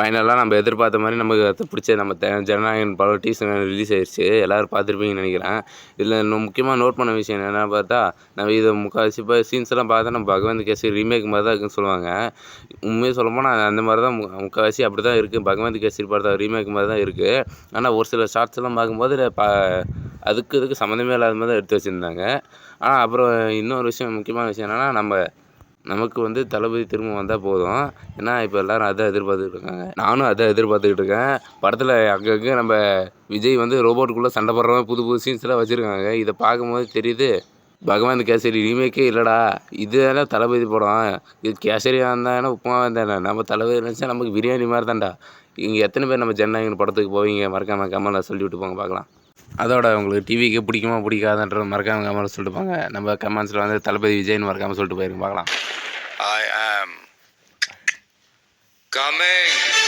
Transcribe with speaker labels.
Speaker 1: ஃபைனலாக நம்ம எதிர்பார்த்த மாதிரி நமக்கு அது பிடிச்ச நம்ம ஜனநாயகன் படம் டீசர் ரிலீஸ் ஆயிடுச்சு. எல்லோரும் பார்த்துருப்பீங்கன்னு நினைக்கிறேன். இதில் இன்னும் முக்கியமாக நோட் பண்ண விஷயம் என்னென்னு பார்த்தா, நம்ம இதை முக்கால்வாசி இப்போ சீன்ஸ்லாம் பார்த்தா நம்ம பகவந்த் கேசரி ரீமேக் மாதிரி தான் இருக்குன்னு சொல்லுவாங்க. உண்மையாக சொல்லப்போனால் அந்த மாதிரி தான் முக்கால்வாசி அப்படி தான் இருக்குது. பகவந்த் கேசரி படத்தை ரீமேக் மாதிரி தான் இருக்குது. ஆனால் ஒரு சில ஷார்ட்ஸ்லாம் பார்க்கும்போது அதுக்கு இதுக்கு சம்மந்தமே இல்லாத மாதிரி தான் எடுத்து வச்சுருந்தாங்க. ஆனால் அப்புறம் இன்னொரு விஷயம், முக்கியமான விஷயம் என்னென்னா, நமக்கு வந்து தளபதி திரும்ப வந்தால் போதும். ஏன்னா இப்போ எல்லோரும் அதான் எதிர்பார்த்துக்கிட்டு இருக்காங்க. நானும் அதான் எதிர்பார்த்துக்கிட்டு இருக்கேன். படத்தில் அங்கங்கே நம்ம விஜய் வந்து ரோபோட்டுக்குள்ளே சண்டை போடுற மாதிரி புது புது சீன்ஸ்லாம் வச்சுருக்காங்க. இதை பார்க்கும்போது தெரியுது, பகவந்த் கேசரி ரீமேக்கே இல்லைடா, இது தானே தளபதி படம். இது கேசரியாக இருந்தால் என்ன, உப்புமாவாக இருந்தால் என்ன, நம்ம தளபதி நினச்சா நமக்கு பிரியாணி மாதிரி தான்டா. இங்கே எத்தனை பேர் நம்ம ஜனநாயகன் படத்துக்கு போவீங்க? மறக்காமல் கமெண்ட்டில் சொல்லிவிட்டு போங்க பார்க்கலாம். அதோட உங்களுக்கு டிவிக்கு பிடிக்குமா பிடிக்காதுன்ற மறக்காமல் கமெண்ட்டில் சொல்லிட்டு போங்க. நம்ம கமெண்ட்ஸில் வந்து தளபதி விஜய்னு மறக்காமல் சொல்லிட்டு போயிருங்க பார்க்கலாம்.
Speaker 2: I am coming.